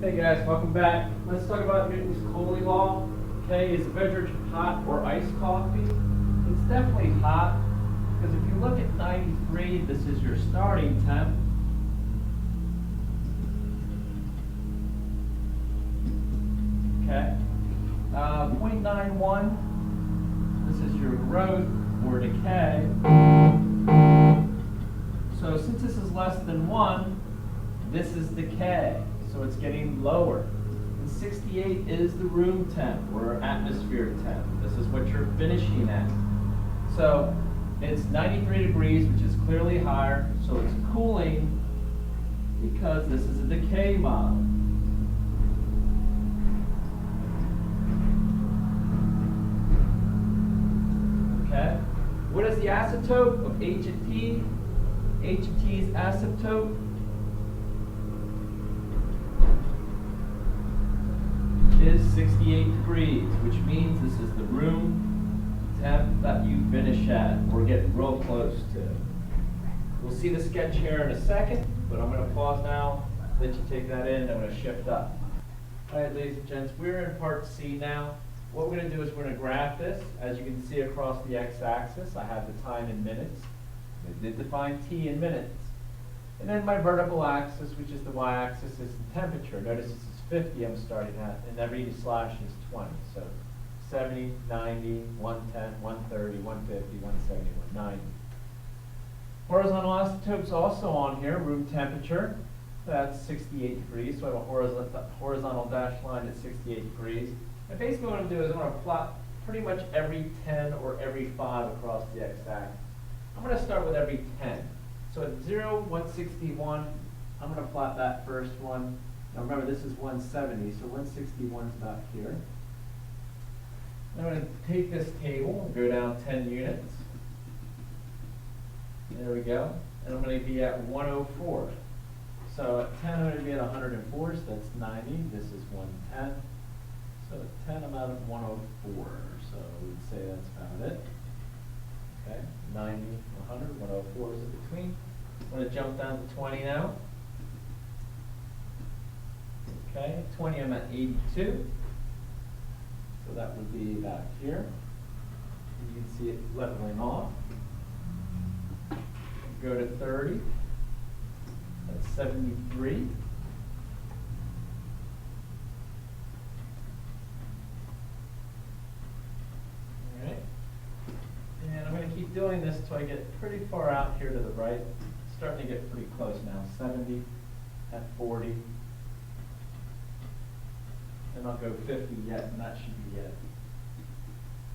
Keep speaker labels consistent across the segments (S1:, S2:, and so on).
S1: Hey guys, welcome back. Let's talk about Newton's Coley law. Okay, is a beverage hot or iced coffee? It's definitely hot, because if you look at 93, this is your starting temp. Okay, 0.91, this is your growth or decay. So since this is less than 1, this is decay, so it's getting lower. And 68 is the room temp or atmospheric temp. This is what you're finishing at. So it's 93 degrees, which is clearly higher, so it's cooling because this is a decay model. Okay? What is the asymptote of H and T? H and T's asymptote is 68 degrees, which means this is the room temp that you finish at or get real close to. We'll see the sketch here in a second, but I'm going to pause now, let you take that in, and I'm going to shift up. All right, ladies and gents, we're in part C now. What we're going to do is we're going to graph this. As you can see across the x-axis, I have the time in minutes. I did define t in minutes. And then my vertical axis, which is the y-axis, is the temperature. Notice this is 50 I'm starting at, and every slash is 20. So 70, 90, 110, 130, 150, 170, 190. Horizontal asymptote's also on here, room temperature. That's 68 degrees, so I have a horizontal dashed line at 68 degrees. And basically what I'm going to do is I'm going to plot pretty much every 10 or every 5 across the x-axis. I'm going to start with every 10. So at 0, 161, I'm going to plot that first one. Now remember, this is 170, so 161 is about here. I'm going to take this table and go down 10 units. There we go. And I'm going to be at 104. So at 10, I'm going to be at 104, so that's 90. This is 110. So at 10, I'm out at 104. So we'd say that's about it. Okay, 90, 100, 104 is in between. I'm going to jump down to 20 now. Okay, 20 I'm at 82. So that would be about here. And you can see it leveling off. Go to 30. That's 73. All right. And I'm going to keep doing this until I get pretty far out here to the right. It's starting to get pretty close now. 70 at 40. And I'll go 50 yet, and that should be it.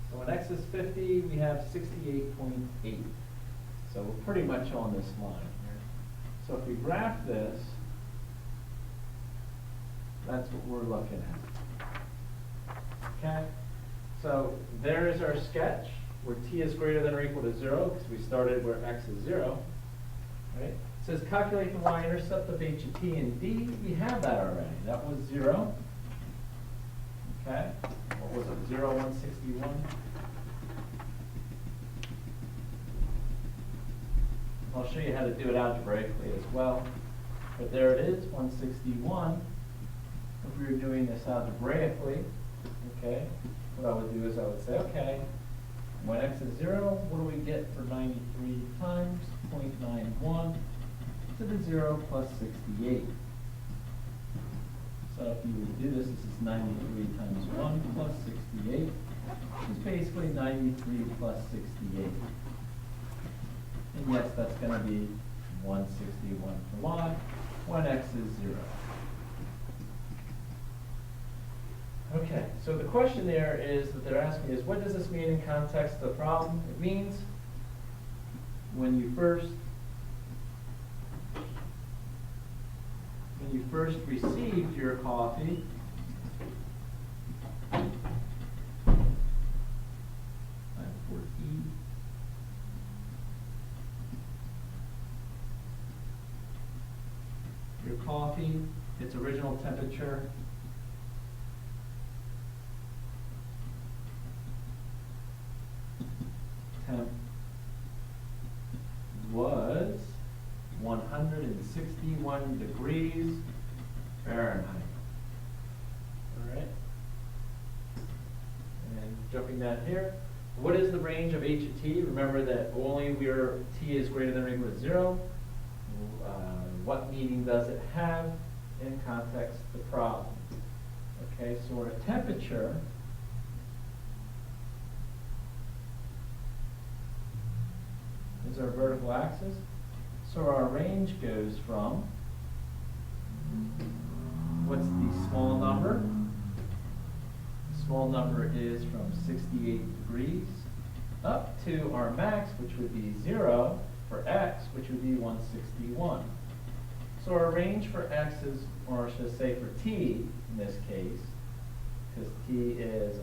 S1: So when x is 50, we have 68.8. So we're pretty much on this line here. So if we graph this, that's what we're looking at. Okay? So there is our sketch, where t is greater than or equal to 0, because we started where x is 0. Right? It says calculate the y-intercept of h and t and d. We have that already. That was 0. Okay? What was it? 0, 161? I'll show you how to do it algebraically as well. But there it is, 161. If we were doing this algebraically, okay, what I would do is I would say, okay, when x is 0, what do we get for 93 times 0.91 to the 0 plus 68? So if you would do this, this is 93 times 1 plus 68, which is basically 93 plus 68. And yes, that's going to be 161 for y when x is 0. Okay, so the question there is that they're asking is, what does this mean in context of the problem? It means when you first received your coffee, your coffee, its original temperature, temp was 161 degrees Fahrenheit. jumping down here. What is the range of h of t? Remember that only where t is greater than or equal to 0. What meaning does it have in context of the problem? Okay, so our temperature is our vertical axis. So our range goes from, what's the small number? The small number is from 68 degrees up to our max, which would be 0 for x, which would be 161. So our range for x is, or I should say for t in this case, because t is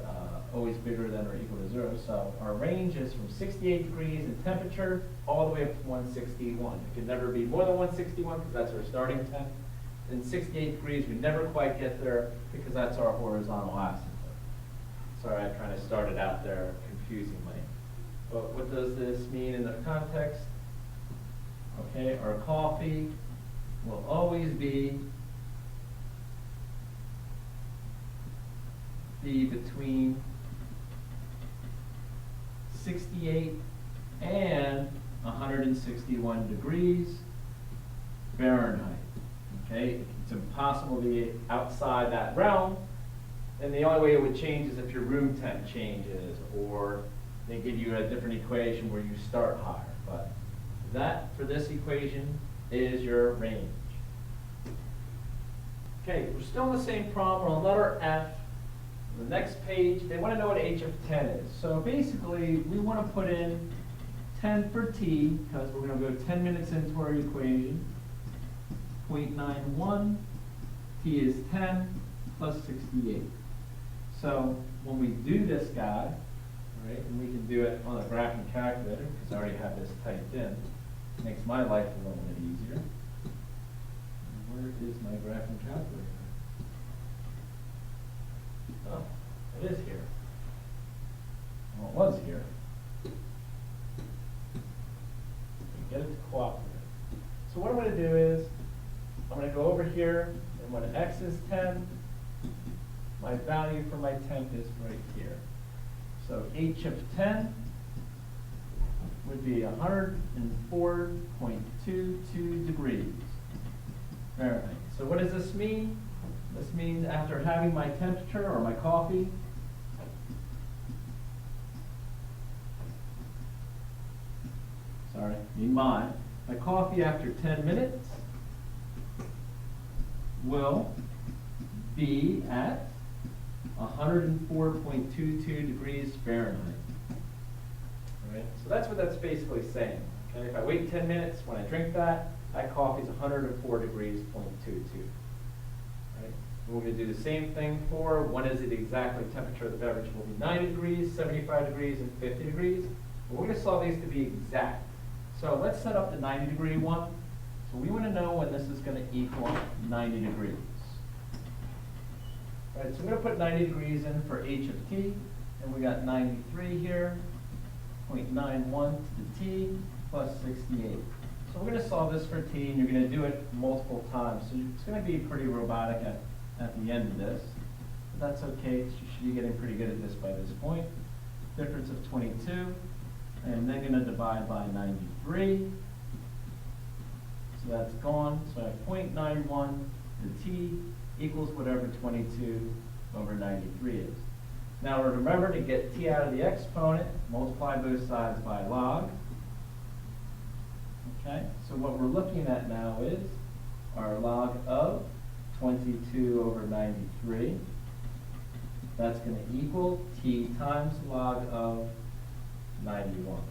S1: always bigger than or equal to 0. So our range is from 68 degrees in temperature all the way up to 161. It can never be more than 161 because that's our starting temp. In 68 degrees, we never quite get there because that's our horizontal asymptote. Sorry, I kind of started out there confusingly. But what does this mean in the context? Okay, our coffee will always be between 68 and 161 degrees Fahrenheit. Okay, it's impossible to be outside that realm, and the only way it would change is if your room temp changes, or they give you a different equation where you start higher. But that, for this equation, is your range. Okay, we're still in the same problem. We're on letter F. The next page, they want to know what h of 10 is. So basically, we want to put in 10 for t, because we're going to go 10 minutes into our equation. 0.91, t is 10 plus 68. So when we do this guy, right, and we can do it on a graphing calculator, because I already have this typed in, makes my life a little bit easier. Where is my graphing calculator? Oh, it is here. Well, it was here. Get it to cooperate. So what I'm going to do is, I'm going to go over here, and when x is 10, my value for my temp is right here. So h of 10 would be 104.22 degrees Fahrenheit. So what does this mean? This means after having my temperature, or my coffee, my coffee after 10 minutes will be at 104.22 degrees Fahrenheit. All right? So that's what that's basically saying. Okay? If I wait 10 minutes, when I drink that coffee is 104 degrees, 0.22. Right? We're going to do the same thing for when is it exactly temperature of the beverage will be 90 degrees, 75 degrees, and 50 degrees. But we're going to solve these to be exact. So let's set up the 90 degree one. So we want to know when this is going to equal 90 degrees. All right, so I'm going to put 90 degrees in for h of t, and we got 93 here, 0.91 to the t, plus 68. So we're going to solve this for t, and you're going to do it multiple times. So it's going to be pretty robotic at the end of this. But that's okay, because you should be getting pretty good at this by this point. Difference of 22, and then going to divide by 93. So that's gone. So I have 0.91 to t equals whatever 22 over 93 is. Now remember, to get t out of the exponent, multiply both sides by log. Okay, so what we're looking at now is our log of 22 over 93. That's going to equal t times log of 91.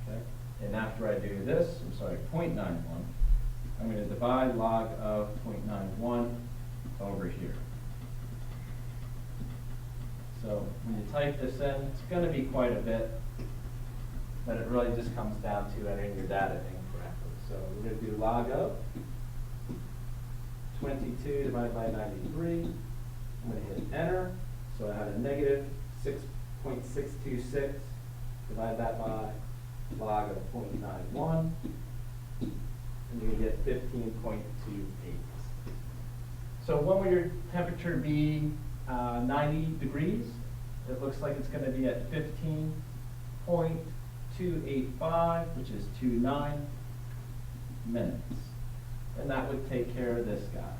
S1: Okay, and after I do this, 0.91, I'm going to divide log of 0.91 over here. So when you type this in, it's going to be quite a bit, but it really just comes down to entering your data incorrectly. So we're going to do log of 22 divided by 93. I'm going to hit enter. So I have a negative 6.626. Divide that by log of 0.91. And you get 15.28. So when will your temperature be 90 degrees? it looks like it's gonna be at 15.285, which is 29 minutes. And that would take care of this guy.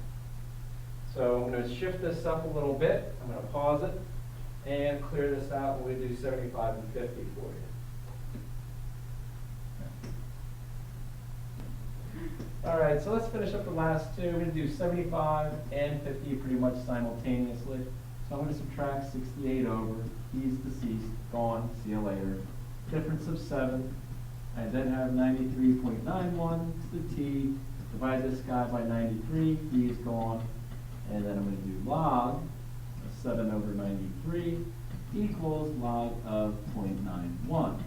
S1: So I'm gonna shift this up a little bit. I'm gonna pause it and clear this out, and we do 75 and 50 for you. All right, so let's finish up the last two. We're gonna do 75 and 50 pretty much simultaneously. So I'm gonna subtract 68 over. He's deceased, gone, see you later. Difference of 7. I then have 93.91 to the t. Divide this guy by 93, he's gone. And then I'm gonna do log of 7 over 93 equals log of 0.91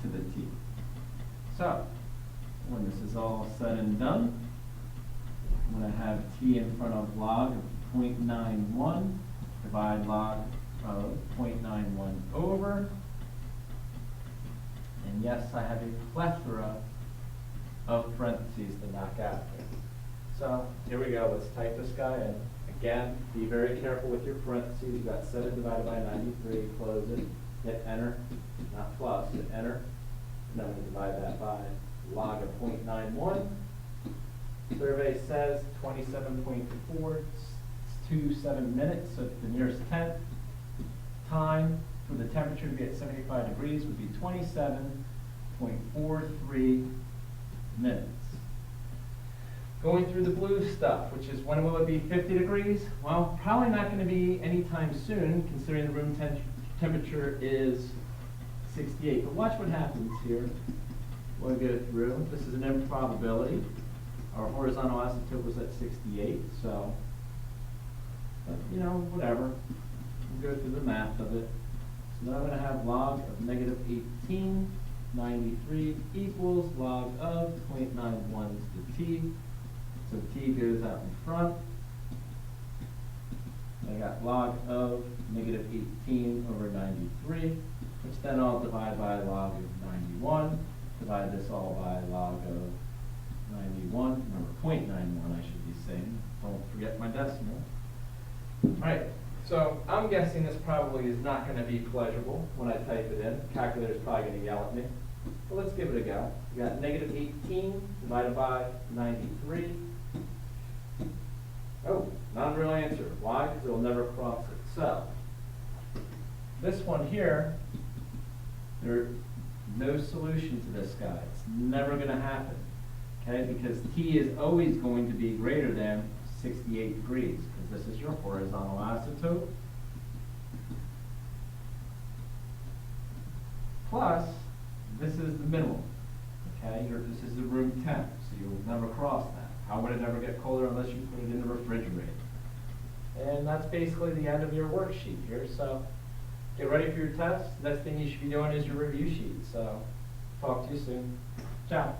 S1: to the t. So, when this is all said and done, I'm going to have t in front of log of 0.91, divide log of 0.91 over, and yes, I have a plethora of parentheses to knock out here. So, here we go, let's type this guy in. Again, be very careful with your parentheses. You've got 7 divided by 93, close it, hit enter, not plus, hit enter, and I'm going to divide that by log of 0.91. Survey says 27.427 minutes, so the nearest tenth. Time for the temperature to be at 75 degrees would be 27.43 minutes. Going through the blue stuff, which is when will it be 50 degrees? Well, probably not going to be anytime soon, considering the room temperature is 68. But watch what happens here. We'll go through. This is an improbability. Our horizontal asymptote was at 68, so, but, you know, whatever. We'll go through the math of it. So now I'm going to have log of negative 1893 equals log of 0.91 to the t. So t goes out in front. I got log of negative 18 over 93, which then I'll divide by log of 91. Divide this all by log of 91, remember 0.91 I should be saying, don't forget my decimal. All right, so I'm guessing this probably is not going to be pleasurable when I type it in. The calculator's probably going to yell at me. But let's give it a go. We got negative 18 divided by 93. Oh, not a real answer. Why? Because it'll never cross it. So, this one here, there's no solution to this guy. It's never going to happen. Okay, because t is always going to be greater than 68 degrees, because this is your horizontal asymptote. Plus, this is the minimum. Okay, this is the room temp, so you'll never cross that. How would it ever get colder unless you put it in the refrigerator? And that's basically the end of your worksheet here. So get ready for your test. Next thing you should be doing is your review sheet. So talk to you soon. Ciao.